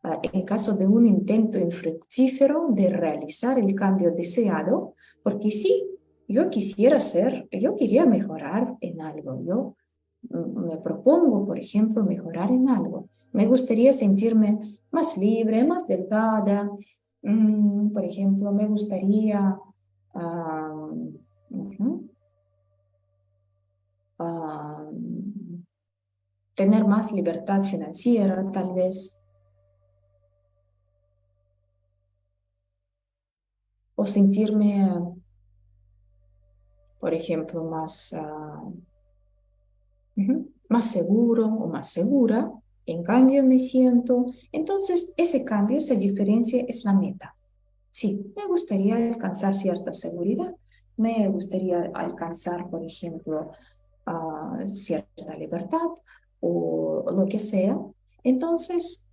en caso de un intento infructífero de realizar el cambio deseado? Porque sí, yo quería mejorar en algo. Yo me propongo, por ejemplo, mejorar en algo. Me gustaría sentirme más libre, más delgada. Por ejemplo, me gustaría uh, tener más libertad financiera, tal vez, o sentirme, por ejemplo, más más seguro o más segura, en cambio me siento. Entonces, ese cambio, esa diferencia es la meta. Sí, me gustaría alcanzar cierta seguridad, me gustaría alcanzar, por ejemplo, cierta libertad o lo que sea. Entonces,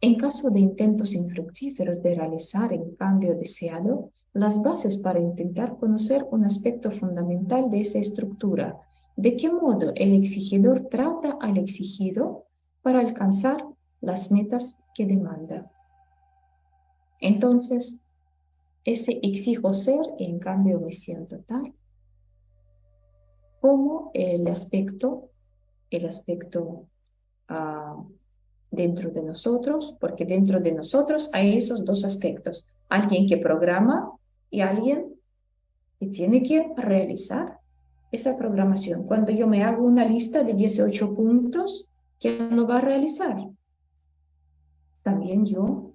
en caso de intentos infructíferos de realizar el cambio deseado, las bases para intentar conocer un aspecto fundamental de esa estructura, de qué modo el exigidor trata al exigido para alcanzar las metas que demanda. Entonces, ese exijo ser y en cambio me siento tal, como el aspecto uh, dentro de nosotros, porque dentro de nosotros hay esos dos aspectos, alguien que programa y alguien que tiene que realizar esa programación. Cuando yo me hago una lista de 18 puntos, ¿quién lo va a realizar? También yo.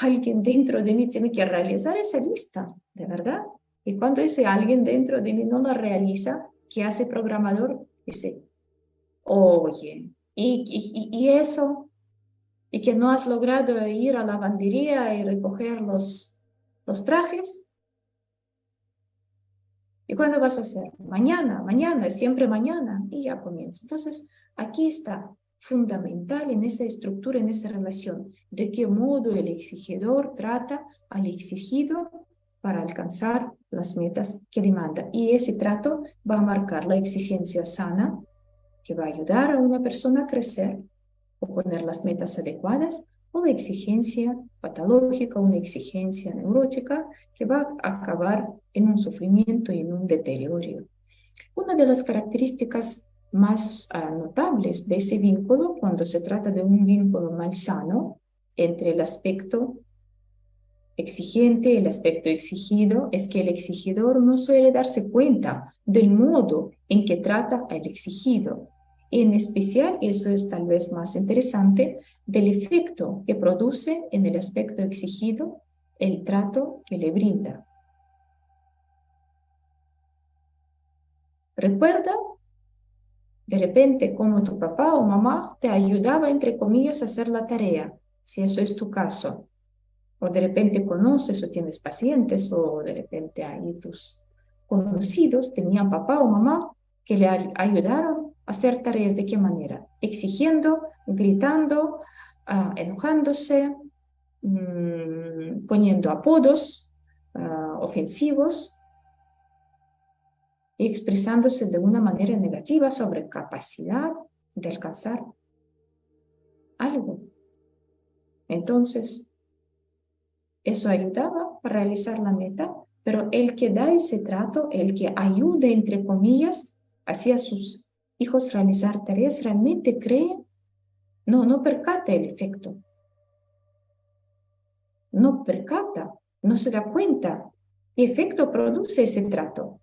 Alguien dentro de mí tiene que realizar esa lista, ¿de verdad? Y cuando ese alguien dentro de mí no la realiza, ¿qué hace programador? Dice, oye, y eso, y que no has logrado ir a la lavandería y recoger los trajes. ¿Y cuándo vas a hacer? Mañana, mañana, siempre mañana. Y ya comienza. Entonces, aquí está fundamental en esa estructura, en esa relación, de qué modo el exigidor trata al exigido para alcanzar las metas que demanda. Y ese trato va a marcar la exigencia sana, que va a ayudar a una persona a crecer o poner las metas adecuadas, o la exigencia patológica, una exigencia neurótica que va a acabar en un sufrimiento y en un deterioro. Una de las características más notables de ese vínculo, cuando se trata de un vínculo malsano entre el aspecto exigente y el aspecto exigido, es que el exigidor no suele darse cuenta del modo en que trata al exigido. En especial, eso es tal vez más interesante, del efecto que produce en el aspecto exigido el trato que le brinda. Recuerda de repente cómo tu papá o mamá te ayudaba, entre comillas, a hacer la tarea, si eso es tu caso. O de repente conoces o tienes pacientes o de repente ahí tus conocidos tenían papá o mamá que le ayudaron a hacer tareas. ¿De qué manera? Exigiendo, gritando, enojándose, poniendo apodos ofensivos y expresándose de una manera negativa sobre capacidad de alcanzar algo. Entonces, eso ayudaba a realizar la meta, pero el que da ese trato, el que ayuda, entre comillas, hacia sus hijos realizar tareas, realmente cree, no percata el efecto, no percata, no se da cuenta qué efecto produce ese trato.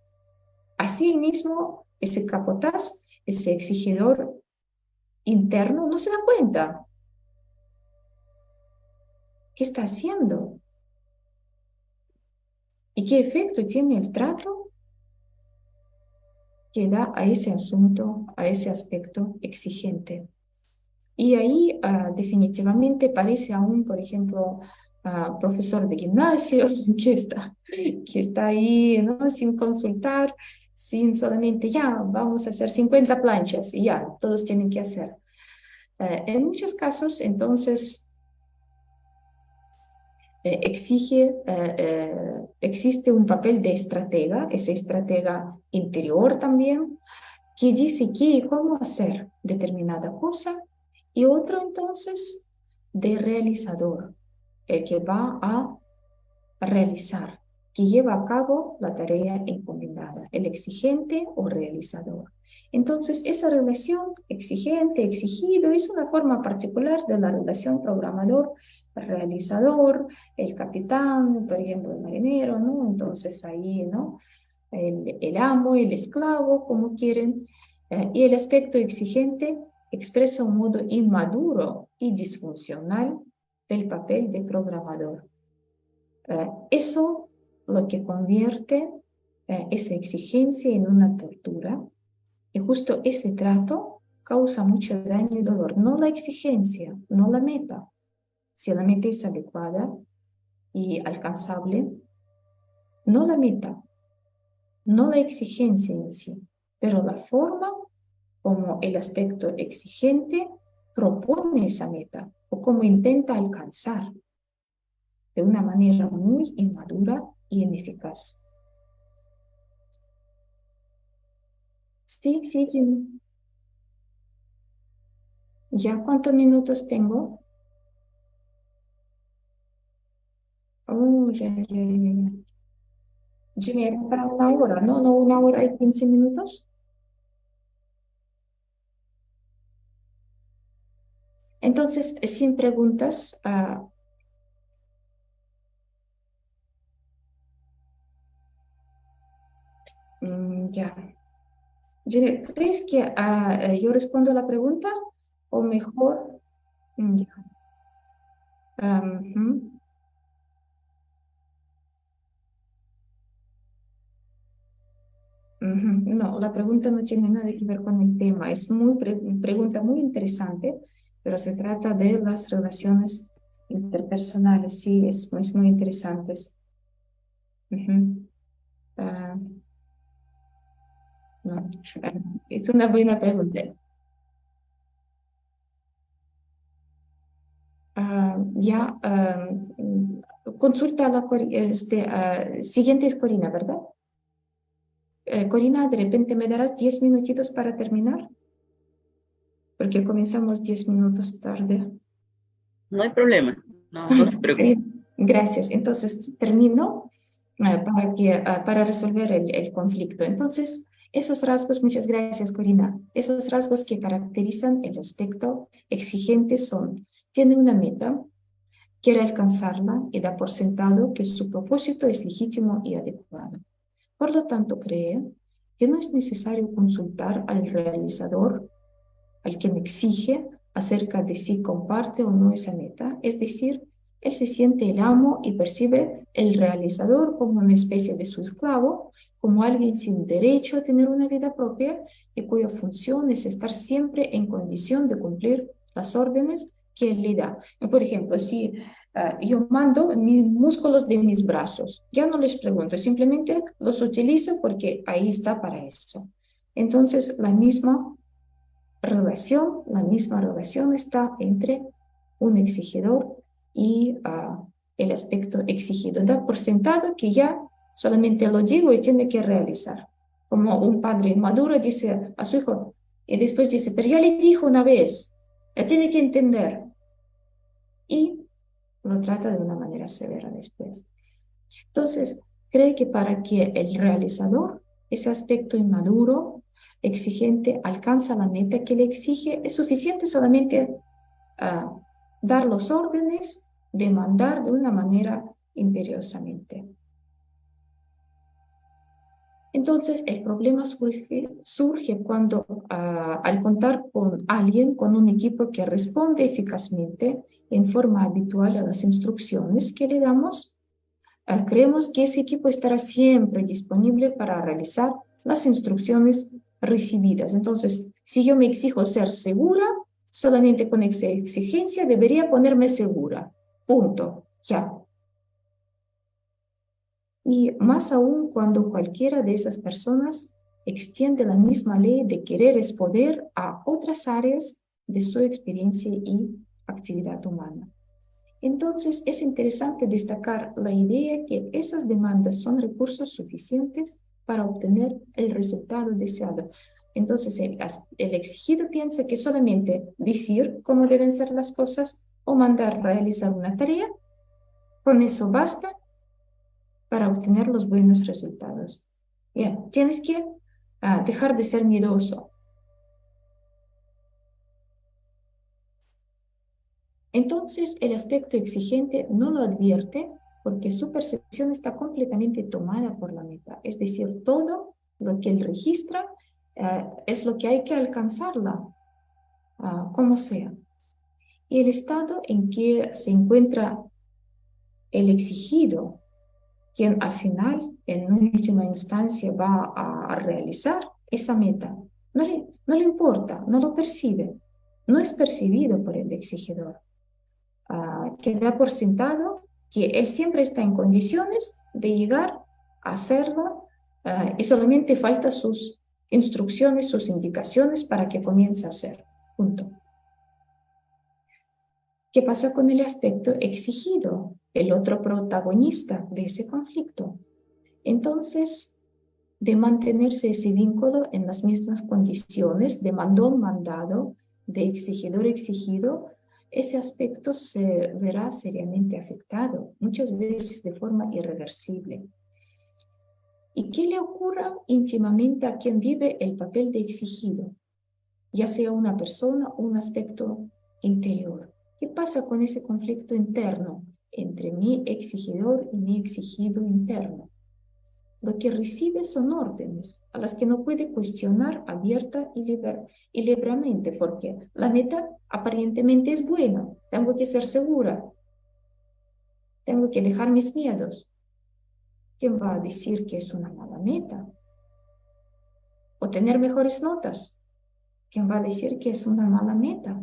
Así mismo, ese capataz, ese exigidor interno, no se da cuenta. ¿Qué está haciendo? ¿Y qué efecto tiene el trato que da a ese asunto, a ese aspecto exigente? Y ahí definitivamente parece aún, por ejemplo, profesor de gimnasio que está ahí, ¿no? Sin consultar, sin solamente, ya, vamos a hacer 50 planchas y ya, todos tienen que hacer. En muchos casos, entonces, existe un papel de estratega, ese estratega interior también, que dice qué y cómo hacer determinada cosa, y otro entonces de realizador, el que va a realizar, que lleva a cabo la tarea encomendada, el exigente o realizador. Entonces, esa relación exigente, exigido, es una forma particular de la relación programador-realizador, el capitán, por ejemplo, el marinero, ¿no? Entonces ahí, ¿no? El amo, el esclavo, como quieren, y el aspecto exigente expresa un modo inmaduro y disfuncional del papel de programador. Eso lo que convierte esa exigencia en una tortura, y justo ese trato causa mucho daño y dolor, no la exigencia, no la meta. Si la meta es adecuada y alcanzable, no la meta, no la exigencia en sí, pero la forma como el aspecto exigente propone esa meta o cómo intenta alcanzar de una manera muy inmadura y ineficaz. Sí, sí, Jimmy. ¿Ya cuántos minutos tengo? Oh, ya, ya, ya, ya. Jimmy, era para una hora, ¿no? ¿No 1 hora y 15 minutos? Entonces, sin preguntas, ya. Jimmy, ¿crees que yo respondo a la pregunta? O mejor, ya. Ujú. Ujú. No, la pregunta no tiene nada que ver con el tema. Es muy pregunta muy interesante, pero se trata de las relaciones interpersonales. Sí, es muy interesante. Ujú. Ah, no, es una buena pregunta. Ya, consulta a la siguiente es Corina, ¿verdad? Corina, de repente me darás 10 minutitos para terminar, porque comenzamos 10 minutos tarde. No hay problema, no se preocupe. Gracias. Entonces, termino para resolver el conflicto. Entonces, esos rasgos, muchas gracias, Corina. Esos rasgos que caracterizan el aspecto exigente son, tiene una meta, quiere alcanzarla y da por sentado que su propósito es legítimo y adecuado. Por lo tanto, cree que no es necesario consultar al realizador, al quien exige acerca de si comparte o no esa meta, es decir, él se siente el amo y percibe el realizador como una especie de su esclavo, como alguien sin derecho a tener una vida propia y cuya función es estar siempre en condición de cumplir las órdenes que él le da. Por ejemplo, si yo mando mis músculos de mis brazos, ya no les pregunto, simplemente los utilizo porque ahí está para eso. Entonces, la misma relación está entre un exigidor y el aspecto exigido. Da por sentado que ya solamente lo digo y tiene que realizar. Como un padre inmaduro dice a su hijo y después dice, pero ya le dijo una vez, ya tiene que entender. Y lo trata de una manera severa después. Entonces, cree que para que el realizador, ese aspecto inmaduro, exigente, alcanza la meta que le exige, es suficiente solamente uh, dar los órdenes, demandar de una manera imperiosamente. Entonces, el problema surge cuando, al contar con alguien, con un equipo que responde eficazmente en forma habitual a las instrucciones que le damos, creemos que ese equipo estará siempre disponible para realizar las instrucciones recibidas. Entonces, si yo me exijo ser segura, solamente con esa exigencia debería ponerme segura. Punto. Ya. Y más aún cuando cualquiera de esas personas extiende la misma ley de querer es poder a otras áreas de su experiencia y actividad humana. Entonces, es interesante destacar la idea que esas demandas son recursos suficientes para obtener el resultado deseado. Entonces, el exigido piensa que solamente decir cómo deben ser las cosas o mandar realizar una tarea, con eso basta para obtener los buenos resultados. Bien, tienes que dejar de ser miedoso. Entonces, el aspecto exigente no lo advierte porque su percepción está completamente tomada por la meta. Es decir, todo lo que él registra es lo que hay que alcanzarla, como sea. Y el estado en que se encuentra el exigido, quien al final en última instancia va a realizar esa meta. No le importa, no lo percibe, no es percibido por el exigidor. Que da por sentado que él siempre está en condiciones de llegar a hacerlo y solamente falta sus instrucciones, sus indicaciones para que comience a hacer. Punto. ¿Qué pasa con el aspecto exigido, el otro protagonista de ese conflicto? Entonces, de mantenerse ese vínculo en las mismas condiciones, de mandón-mandado, de exigidor-exigido, ese aspecto se verá seriamente afectado, muchas veces de forma irreversible. ¿Y qué le ocurra íntimamente a quien vive el papel de exigido? Ya sea una persona o un aspecto interior. ¿Qué pasa con ese conflicto interno entre mi exigidor y mi exigido interno? Lo que recibe son órdenes a las que no puede cuestionar abierta y libremente, porque la meta aparentemente es buena, tengo que ser segura, tengo que dejar mis miedos. ¿Quién va a decir que es una mala meta? O tener mejores notas. ¿Quién va a decir que es una mala meta?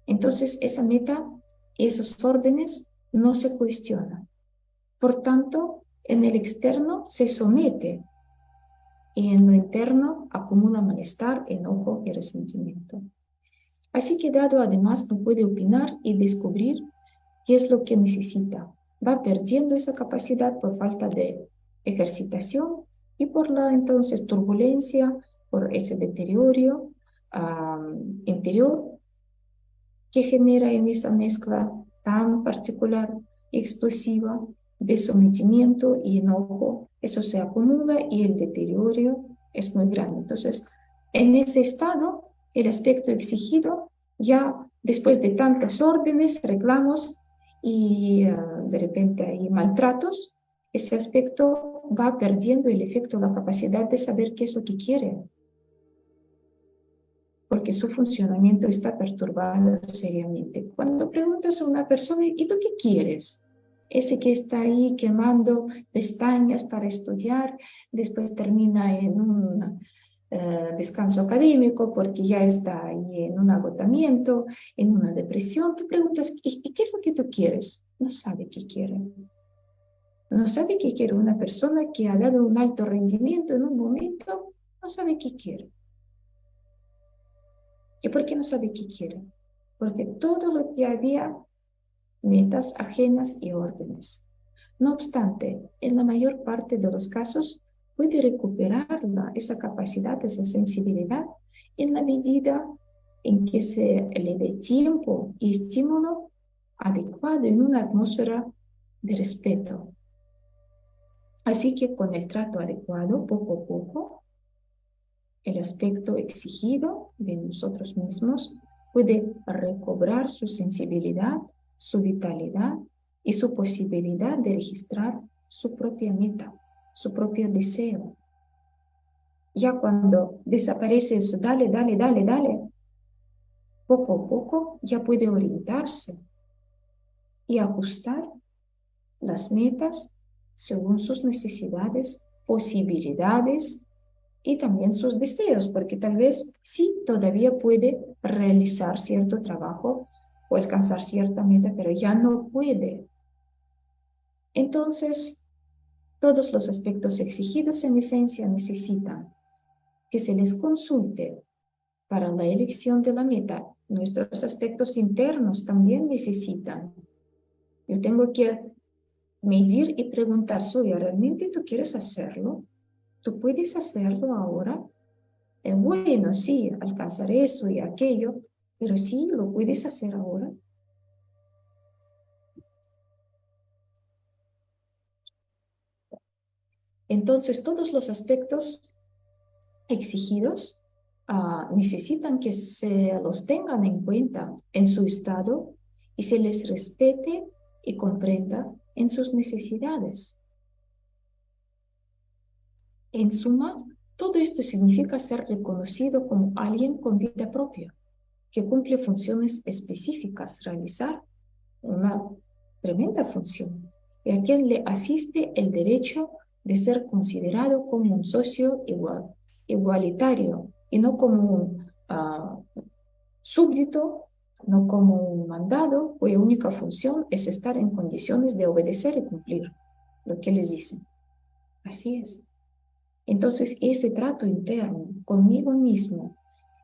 Entonces, esa meta y esos órdenes no se cuestionan. Por tanto, en el externo se somete y en lo interno acumula malestar, enojo y resentimiento. Así que dado además no puede opinar y descubrir qué es lo que necesita. Va perdiendo esa capacidad por falta de ejercitación y por la entonces turbulencia, por ese deterioro interior que genera en esa mezcla tan particular y explosiva de sometimiento y enojo. Eso se acumula y el deterioro es muy grande. Entonces, en ese estado, el aspecto exigido, ya después de tantas órdenes, reclamos y de repente hay maltratos, ese aspecto va perdiendo el efecto, la capacidad de saber qué es lo que quiere, porque su funcionamiento está perturbado seriamente. Cuando preguntas a una persona, ¿y tú qué quieres? Ese que está ahí quemando pestañas para estudiar, después termina en un descanso académico porque ya está ahí en un agotamiento, en una depresión. Tú preguntas, ¿y qué es lo que tú quieres? No sabe qué quiere. No sabe qué quiere una persona que ha dado un alto rendimiento en un momento, no sabe qué quiere. ¿Y por qué no sabe qué quiere? Porque todo lo que había, metas ajenas y órdenes. No obstante, en la mayor parte de los casos puede recuperarla, esa capacidad, esa sensibilidad, en la medida en que se le dé tiempo y estímulo adecuado en una atmósfera de respeto. Así que con el trato adecuado, poco a poco, el aspecto exigido de nosotros mismos puede recobrar su sensibilidad, su vitalidad y su posibilidad de registrar su propia meta, su propio deseo. Ya cuando desaparece eso, dale, poco a poco ya puede orientarse y ajustar las metas según sus necesidades, posibilidades y también sus deseos, porque tal vez sí todavía puede realizar cierto trabajo o alcanzar cierta meta, pero ya no puede. Entonces, todos los aspectos exigidos en esencia necesitan que se les consulte para la elección de la meta. Nuestros aspectos internos también necesitan. Yo tengo que medir y preguntar, Soya, ¿realmente tú quieres hacerlo? ¿Tú puedes hacerlo ahora? Bueno, sí, alcanzar eso y aquello, pero sí, lo puedes hacer ahora. Entonces, todos los aspectos exigidos necesitan que se los tengan en cuenta en su estado y se les respete y comprenda en sus necesidades. En suma, todo esto significa ser reconocido como alguien con vida propia, que cumple funciones específicas, realizar una tremenda función y a quien le asiste el derecho de ser considerado como un socio igualitario y no como un súbdito, no como un mandado, cuya única función es estar en condiciones de obedecer y cumplir lo que les dicen. Así es. Entonces, ese trato interno conmigo mismo,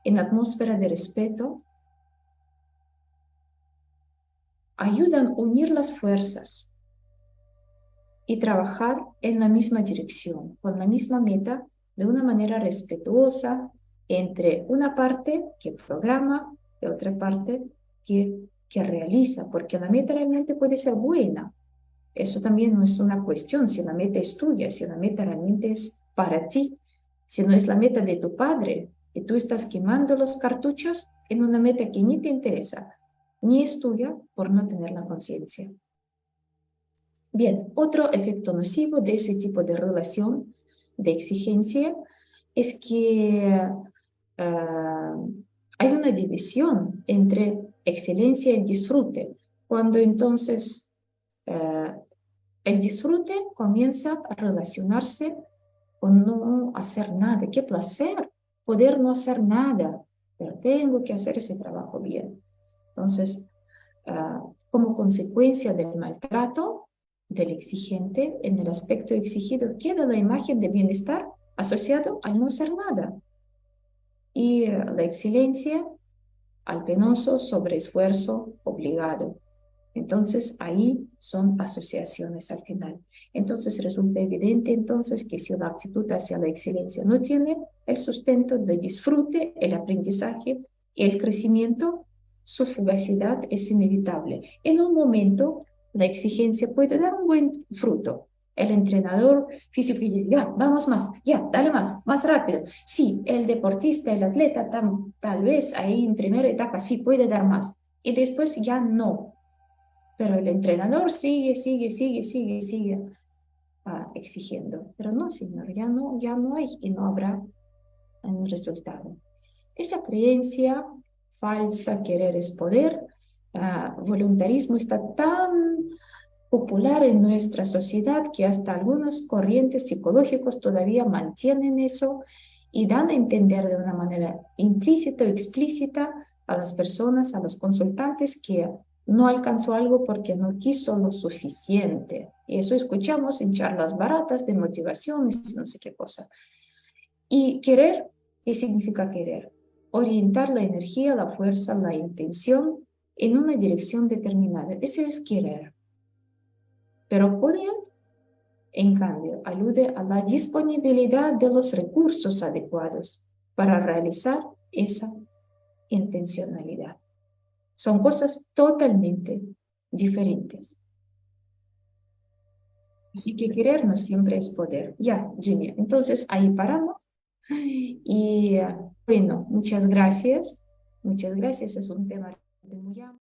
en atmósfera de respeto, ayudan a unir las fuerzas y trabajar en la misma dirección, con la misma meta, de una manera respetuosa entre una parte que programa y otra parte que realiza, porque la meta realmente puede ser buena. Eso también no es una cuestión, si la meta es tuya, si la meta realmente es para ti, si no es la meta de tu padre y tú estás quemando los cartuchos en una meta que ni te interesa, ni es tuya por no tener la conciencia. Bien, otro efecto nocivo de ese tipo de relación de exigencia es que hay una división entre excelencia y disfrute, cuando entonces el disfrute comienza a relacionarse con no hacer nada. ¡Qué placer poder no hacer nada! Pero tengo que hacer ese trabajo bien. Entonces, como consecuencia del maltrato del exigente, en el aspecto exigido queda la imagen de bienestar asociado a no hacer nada. Y la excelencia al penoso sobreesfuerzo obligado. Entonces, ahí son asociaciones al final. Entonces, resulta evidente entonces que si la actitud hacia la excelencia no tiene el sustento de disfrute, el aprendizaje y el crecimiento, su fugacidad es inevitable. En un momento, la exigencia puede dar un buen fruto. El entrenador físico dice, ya, vamos más, ya, dale más rápido. Sí, el deportista, el atleta, tal vez ahí en primera etapa sí puede dar más. Y después ya no. Pero el entrenador sigue exigiendo. Pero no, señor, ya no hay y no habrá un resultado. Esa creencia falsa, querer es poder, voluntarismo está tan popular en nuestra sociedad que hasta algunas corrientes psicológicas todavía mantienen eso y dan a entender de una manera implícita o explícita a las personas, a los consultantes, que no alcanzó algo porque no quiso lo suficiente. Y eso escuchamos en charlas baratas de motivación, no sé qué cosa. Y querer, ¿qué significa querer? Orientar la energía, la fuerza, la intención en una dirección determinada. Eso es querer. Pero poder, en cambio, alude a la disponibilidad de los recursos adecuados para realizar esa intencionalidad. Son cosas totalmente diferentes. Así que querer no siempre es poder. Ya, Jimmy, entonces ahí paramos. Y bueno, muchas gracias. Muchas gracias. Es un tema muy amplio.